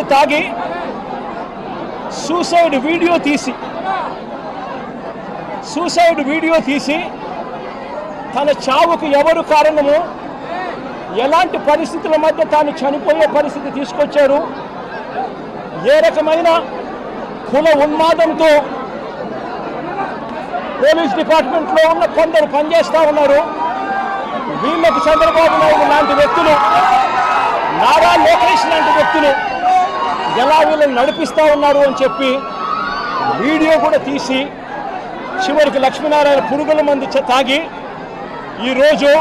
తాగి suicide video తీసి తన చావుకు ఎవరు కారణము, ఎలాంటి పరిస్థితుల మధ్య తాను చనిపోయే పరిస్థితి తీసుకొచ్చారు, ఏ రకమైన కుల ఉన్మాదంతో పోలీస్ డిపార్ట్మెంట్లో ఉన్న కొందరు పనిచేస్తూ ఉన్నారు. వీళ్ళకు చంద్రబాబు నాయుడు లాంటి వ్యక్తులు, నారా లోకేష్ లాంటి వ్యక్తులు ఎలా వీళ్ళని నడిపిస్తూ ఉన్నారు అని చెప్పి వీడియో కూడా తీసి చివరికి లక్ష్మీనారాయణ పురుగుల మంది తాగి ఈరోజు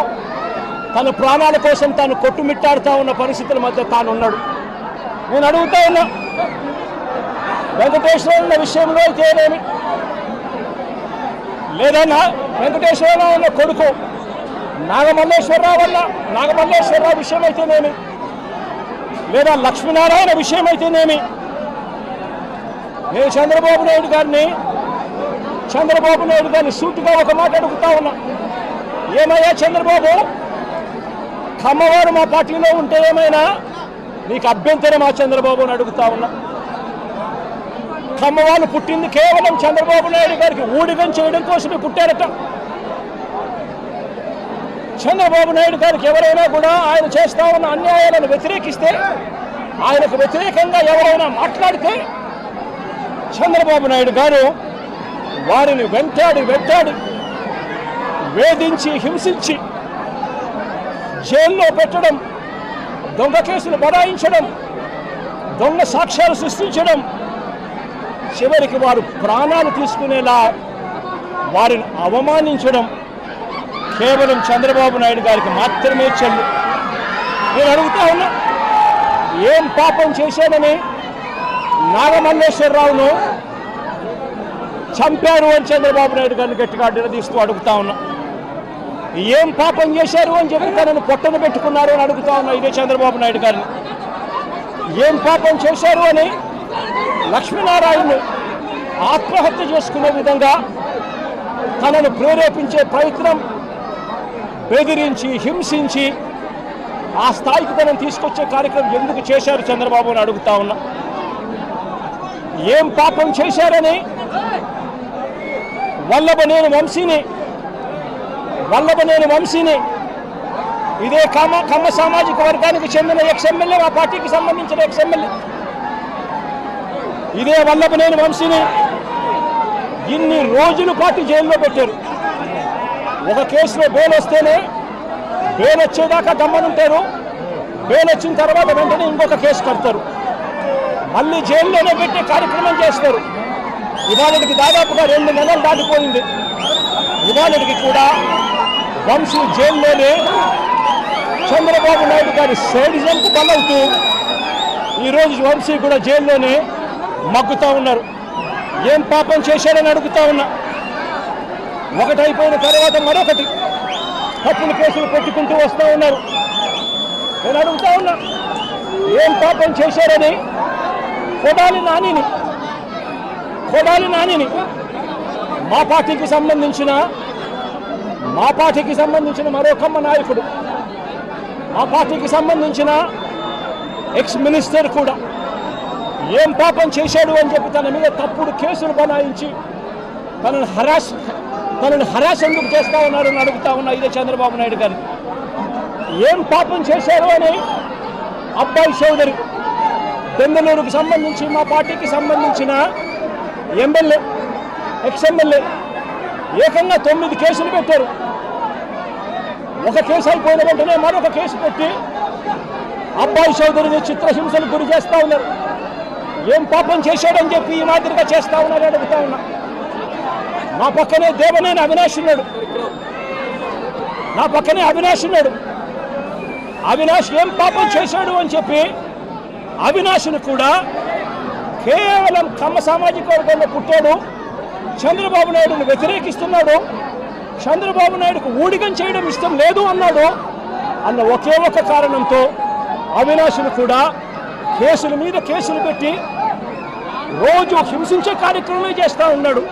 తన ప్రాణాల కోసం తాను కొట్టుమిట్టాడుతూ ఉన్న పరిస్థితుల మధ్య తాను ఉన్నాడు. నేను అడుగుతా ఉన్నా, వెంకటేశ్వర విషయంలో అయితేనేమి, లేదన్నా వెంకటేశ్వరరావు అన్న కొడుకు నాగమల్లేశ్వరరావు విషయం అయితేనేమి, లేదా లక్ష్మీనారాయణ విషయం అయితేనేమి, నేను చంద్రబాబు నాయుడు గారిని సూటిగా ఒక మాట అడుగుతా ఉన్నా. ఏమయ్యా చంద్రబాబు, కమ్మవారు మా పార్టీలో ఉంటే ఏమైనా నీకు అభ్యంతరమా చంద్రబాబు అని అడుగుతా ఉన్నా. కమ్మవాళ్ళు పుట్టింది కేవలం చంద్రబాబు నాయుడు గారికి ఊడిగం చేయడం కోసమే పుట్టారట. చంద్రబాబు నాయుడు గారికి ఎవరైనా కూడా ఆయన చేస్తా ఉన్న అన్యాయాలను వ్యతిరేకిస్తే, ఆయనకు వ్యతిరేకంగా ఎవరైనా మాట్లాడితే చంద్రబాబు నాయుడు గారు వారిని వెంటాడి వేధించి హింసించి జైల్లో పెట్టడం, దొంగ కేసులు బడాయించడం, దొంగ సాక్ష్యాలు సృష్టించడం, చివరికి వారు ప్రాణాలు తీసుకునేలా వారిని అవమానించడం కేవలం చంద్రబాబు నాయుడు గారికి మాత్రమే చెల్లు. నేను అడుగుతా ఉన్నా, ఏం పాపం చేశాడని నాగమల్లేశ్వరరావును చంపారు అని చంద్రబాబు నాయుడు గారిని గట్టిగా నిలదీస్తూ అడుగుతా ఉన్నా. ఏం పాపం చేశారు అని చెప్పి తనను పొట్టను పెట్టుకున్నారు అని అడుగుతా ఉన్నా ఇదే చంద్రబాబు నాయుడు గారిని. ఏం పాపం చేశారు అని లక్ష్మీనారాయణను ఆత్మహత్య చేసుకునే విధంగా తనను ప్రేరేపించే ప్రయత్నం, బెదిరించి హింసించి ఆ స్థాయికి తనను తీసుకొచ్చే కార్యక్రమం ఎందుకు చేశారు చంద్రబాబు అని అడుగుతా ఉన్నా. ఏం పాపం చేశారని వల్లభనేని వంశీని ఇదే కమ్మ సామాజిక వర్గానికి చెందిన ఎక్స్ఎమ్మెల్యే, మా పార్టీకి సంబంధించిన ఎక్స్ఎమ్మెల్యే, ఇదే వల్లభనేని వంశీని ఇన్ని రోజుల పాటు జైల్లో పెట్టారు. ఒక కేసులో బెయిల్ వస్తేనే, బెయిల్ వచ్చేదాకా గమ్మనుంటారు, బెయిల్ వచ్చిన తర్వాత వెంటనే ఇంకొక కేసు కడతారు, మళ్ళీ జైల్లోనే పెట్టే కార్యక్రమం చేస్తారు. ఇవాళకి దాదాపుగా 2 నెలలు దాటిపోయింది. ఇవాళకి కూడా వంశీ జైల్లోనే చంద్రబాబు నాయుడు గారి సేడిజంకు బలవుతూ ఈరోజు వంశీ కూడా జైల్లోనే మగ్గుతూ ఉన్నారు. ఏం పాపం చేశారని అడుగుతా ఉన్నా. ఒకటి అయిపోయిన తర్వాత మరొకటి తప్పుడు కేసులు పెట్టుకుంటూ వస్తూ ఉన్నారు. నేను అడుగుతా ఉన్నా, ఏం పాపం చేశారని కొడాలి నానిని మా పార్టీకి సంబంధించిన మరో కమ్మ నాయకుడు, మా పార్టీకి సంబంధించిన ఎక్స్ మినిస్టర్ కూడా ఏం పాపం చేశాడు అని చెప్పి తన మీద తప్పుడు కేసులు బనాయించి తనను హరాస్ ఎందుకు చేస్తా ఉన్నారని అడుగుతా ఉన్నా ఇదే చంద్రబాబు నాయుడు గారు. ఏం పాపం చేశారు అని అబ్బాయి చౌదరి, బెంగళూరుకు సంబంధించి మా పార్టీకి సంబంధించిన ఎమ్మెల్యే, ఎక్స్ఎమ్మెల్యే, ఏకంగా 9 కేసులు పెట్టారు. ఒక కేసు అయిపోయిన వెంటనే మరొక కేసు పెట్టి అబ్బాయి చౌదరిని చిత్రహింసలు గురి చేస్తూ ఉన్నారు. ఏం పాపం చేశాడని చెప్పి ఈ మాదిరిగా చేస్తూ ఉన్నారని అడుగుతా ఉన్నా. నా పక్కనే దేవనేని అవినాష్ ఉన్నాడు. అవినాష్ ఏం పాపం చేశాడు అని చెప్పి అవినాష్ను కూడా కేవలం కమ్మ సామాజిక వర్గంలో పుట్టాడు, చంద్రబాబు నాయుడును వ్యతిరేకిస్తున్నాడు, చంద్రబాబు నాయుడుకు ఊడిగం చేయడం ఇష్టం లేదు అన్నాడు అన్న ఒకే ఒక కారణంతో అవినాష్ను కూడా కేసుల మీద కేసులు పెట్టి రోజు హింసించే కార్యక్రమమే చేస్తూ ఉన్నాడు.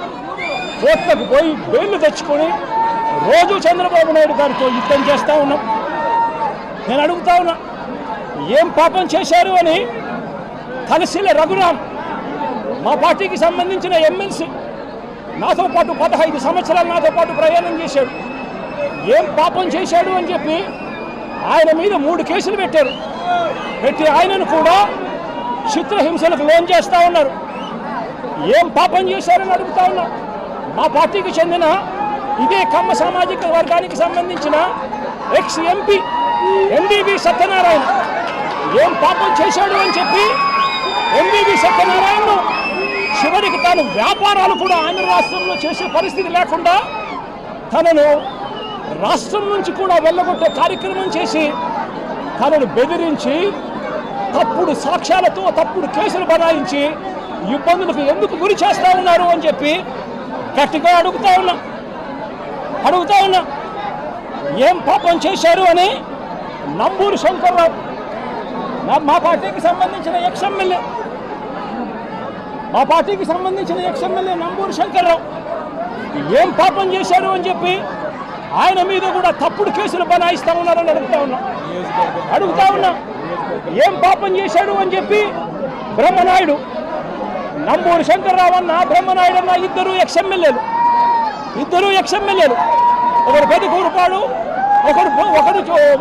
కోర్టులకు పోయి బెయిల్ తెచ్చుకొని రోజు చంద్రబాబు నాయుడు గారితో యుద్ధం చేస్తూ ఉన్నాం. నేను అడుగుతా ఉన్నా, ఏం పాపం చేశారు అని తలసిల రఘురాం మా పార్టీకి సంబంధించిన ఎమ్మెల్సీ, నాతో పాటు 15 సంవత్సరాలు నాతో పాటు ప్రయాణం చేశాడు. ఏం పాపం చేశాడు అని చెప్పి ఆయన మీద 3 కేసులు పెట్టారు. పెట్టి ఆయనను కూడా చిత్రహింసలకు లోన్ చేస్తూ ఉన్నారు. ఏం పాపం చేశారని అడుగుతా ఉన్నా. మా పార్టీకి చెందిన ఇదే కమ్మ సామాజిక వర్గానికి సంబంధించిన ఎక్స్ ఎంపీ ఎంబీబీ సత్యనారాయణ ఏం పాపం చేశాడు అని చెప్పి ఎంబీబీ సత్యనారాయణను చివరికి తాను వ్యాపారాలు కూడా ఆంధ్ర రాష్ట్రంలో చేసే పరిస్థితి లేకుండా తనను రాష్ట్రం నుంచి కూడా వెళ్ళగొట్టే కార్యక్రమం చేసి తనను బెదిరించి తప్పుడు సాక్ష్యాలతో తప్పుడు కేసులు బనాయించి ఇబ్బందులకు ఎందుకు గురి చేస్తూ ఉన్నారు అని చెప్పి గట్టిగా అడుగుతా ఉన్నా. ఏం పాపం చేశారు అని నంబూరు శంకర్రావు మా పార్టీకి సంబంధించిన ఎక్స్ ఎమ్మెల్యే నంబూరు శంకర్రావు ఏం పాపం చేశారు అని చెప్పి ఆయన మీద కూడా తప్పుడు కేసులు బనాయిస్తా ఉన్నారని అడుగుతా ఉన్నా. ఏం పాపం చేశాడు అని చెప్పి బ్రహ్మనాయుడు, నంబూరు శంకర్రావు అన్న బ్రహ్మనాయుడు అన్న ఇద్దరు ఎక్స్ ఎమ్మెల్యేలు. ఒకరు పెదకూరుపాడు, ఒకరు